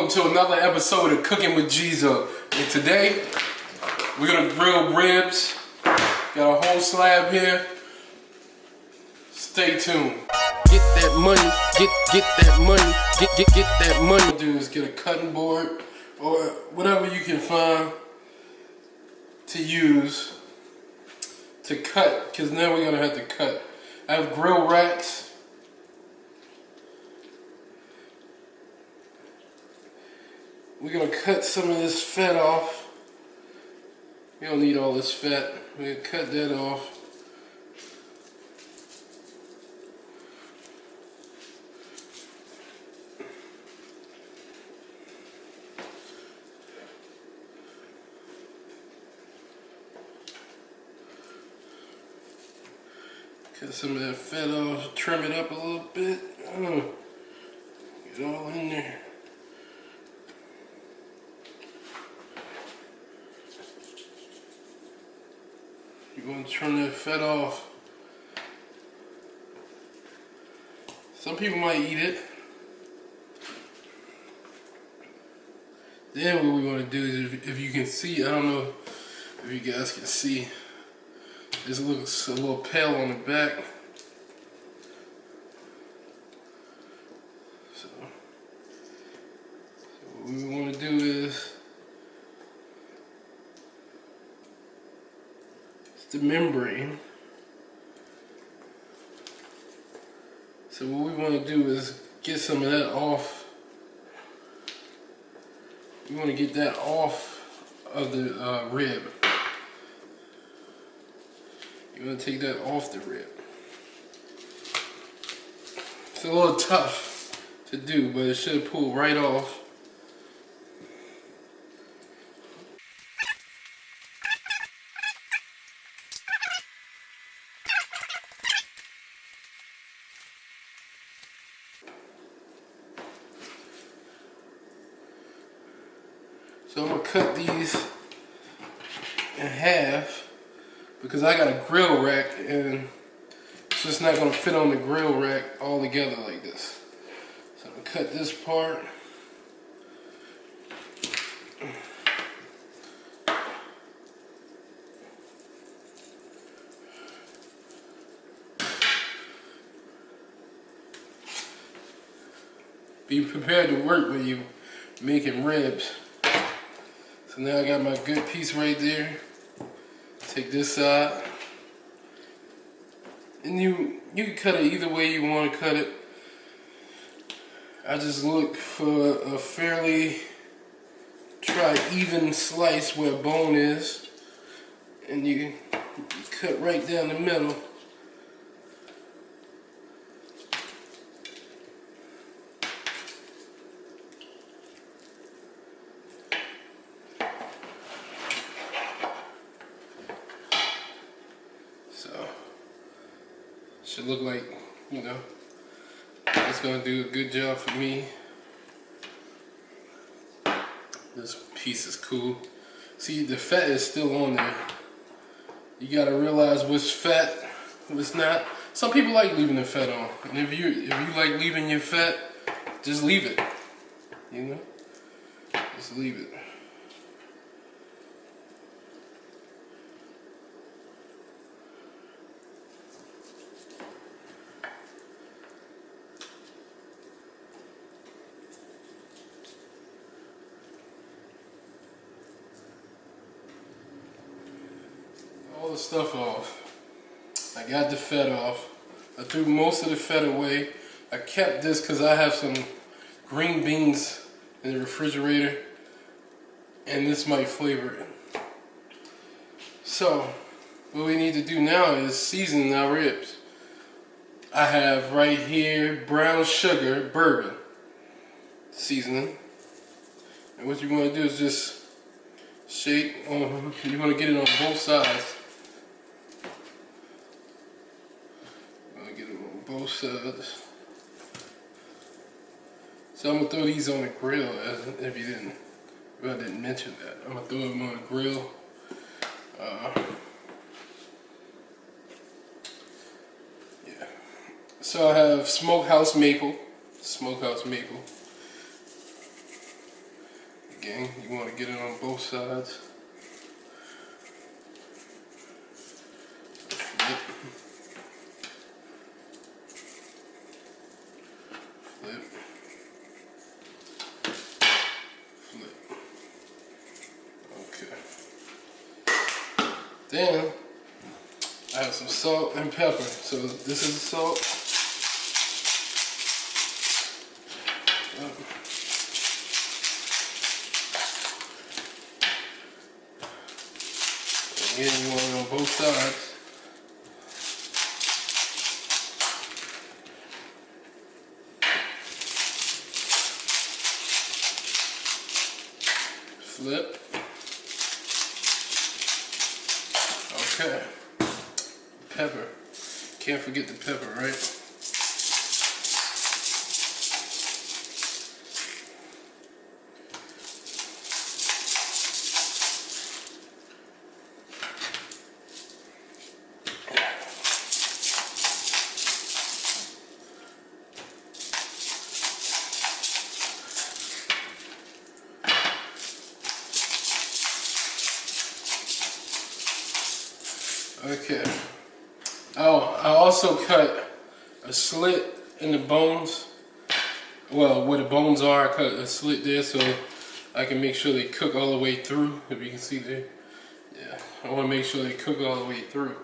Welcome to another episode of Cooking with Geezo. And today, we're gonna grill ribs. Got a whole slab here. Stay tuned. Get that money, get that money, get that money. What I'll do is get a cutting board or whatever you can find to use to cut, because now we're gonna have to cut. I have grill racks. We're gonna cut some of this fat off. We don't need all this fat. We're gonna cut that off. Cut some of that fat off, trim it up a little bit. Get all in there. You're going to turn that fat off. Some people might eat it. Then what we want to do is, if you can see, I don't know if you guys can see, this looks a little pale on the back. So what we want to do is, the membrane. So what we want to do is get some of that off. We want to get that off of the rib. You want to take that off the rib. It's a little tough to do, but it should pull right off. So I'm going to cut these in half because I got a grill rack and it's just not going to fit on the grill rack all together like this. So I'm going to cut this part. Be prepared to work when you're making ribs. So now I got my good piece right there. Take this side. And you can cut it either way you want to cut it. I just look for a fairly even slice where bone is. And you cut right down the middle. So, should look like, you know, it's gonna do a good job for me. This piece is cool. See, the fat is still on there. You gotta realize what's fat, what's not. Some people like leaving the fat on, and if you like leaving your fat, just leave it. You know, just leave it. All the stuff off. I got the fat off. I threw most of the fat away. I kept this because I have some green beans in the refrigerator and this might flavor it. So what we need to do now is season our ribs. I have right here brown sugar bourbon seasoning, and what you want to do is just shake on, you want to get it on both sides. Both sides. So I'm gonna throw these on the grill. If I didn't mention that, I'm gonna throw them on the grill. Yeah. So I have smokehouse maple. Again, you want to get it on both sides. Flip. Flip. Flip. Okay. Then I have some salt and pepper. So this is the salt. Again, you want it on both sides. Flip. Okay. Pepper. Can't forget the pepper, right? Okay. Oh, I also cut a slit in the bones. Well, where the bones are, I cut a slit there so I can make sure they cook all the way through. If you can see there. Yeah, I want to make sure they cook all the way through.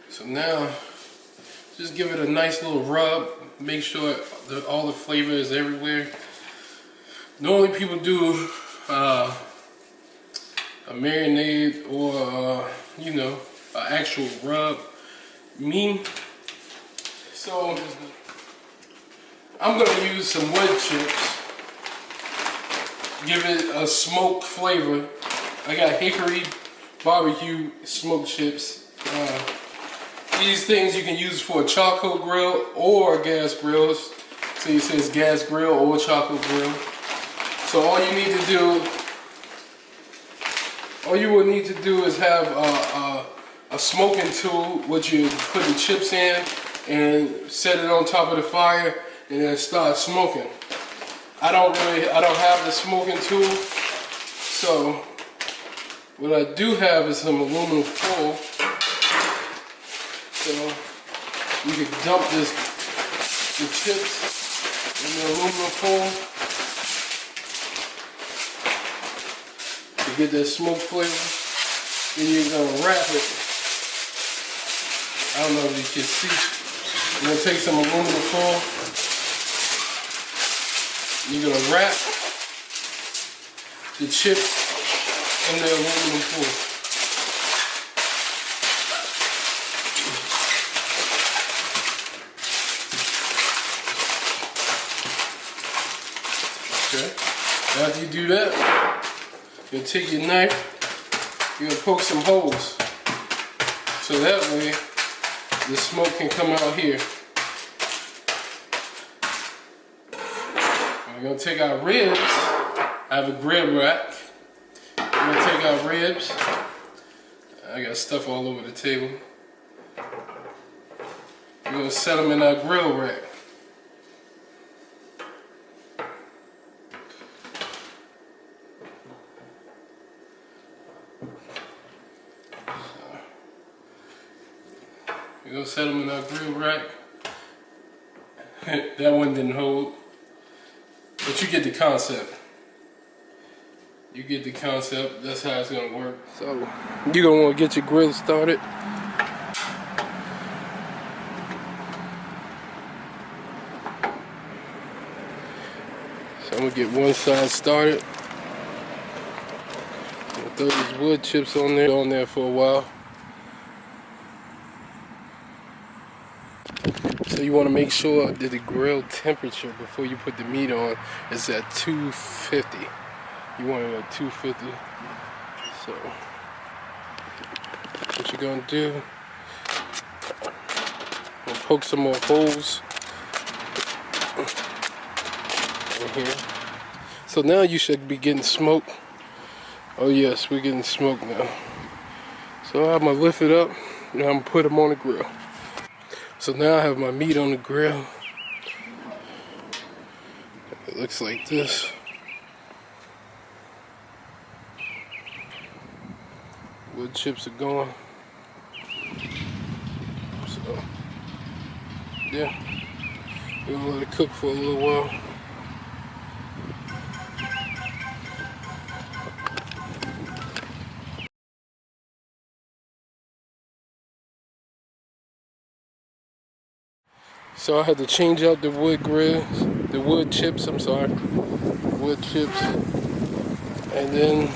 So now, just give it a nice little rub. Make sure all the flavor is everywhere. Normally people do a marinade or, you know, an actual rub. Me, so I'm gonna use some wood chips. Give it a smoked flavor. I got hickory barbecue smoked chips. These things you can use for a charcoal grill or gas grills. So it says gas grill or charcoal grill. So all you would need to do is have a smoking tool, which you put the chips in and set it on top of the fire, and then start smoking. I don't have the smoking tool, so what I do have is some aluminum foil. So you can dump the chips in the aluminum foil to get that smoke flavor. Then you're gonna wrap it. I don't know if you can see. You're gonna take some aluminum foil. You're gonna wrap the chips in the aluminum foil. Okay. After you do that, you'll take your knife. You're gonna poke some holes. So that way, the smoke can come out here. We're gonna take our ribs. I have a grill rack. We're gonna take our ribs. I got stuff all over the table. We're gonna set them in our grill rack. We're gonna set them in our grill rack. That one didn't hold. But you get the concept. You get the concept. That's how it's gonna work. So you're gonna want to get your grill started. So I'm gonna get one side started. I'll throw these wood chips on there for a while. So you want to make sure that the grill temperature before you put the meat on is at 250. You want it at 250. So what you're gonna do? We'll poke some more holes in here. So now you should be getting smoke. Oh yes, we're getting smoke now. So I'm gonna lift it up and I'm gonna put them on the grill. So now I have my meat on the grill. It looks like this. Wood chips are going. So, yeah, we're gonna let it cook for a little while. So I had to change out the wood grills, the wood chips, I'm sorry, wood chips. And then,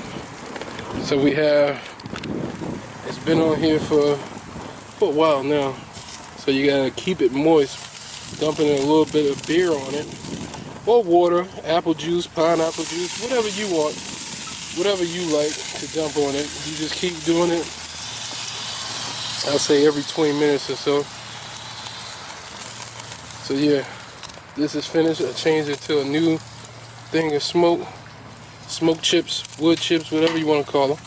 so we have, it's been on here for a while now. So you gotta keep it moist, dumping a little bit of beer on it, or water, apple juice, pineapple juice, whatever you want, whatever you like to dump on it. You just keep doing it, I'll say every 20 minutes or so. So yeah, this is finished. I changed it to a new thing of smoke chips, wood chips, whatever you want to call them.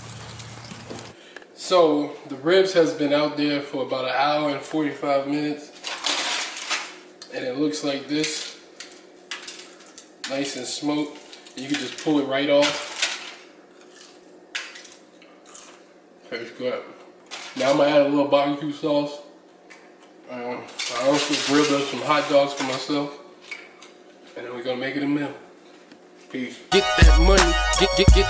So the ribs has been out there for about an hour and 45 minutes, and it looks like this, nice and smoked. You can just pull it right off. Tastes good. Now I'm gonna add a little barbecue sauce. I also grilled up some hot dogs for myself, and then we're gonna make it a meal. Peace. Get that money, get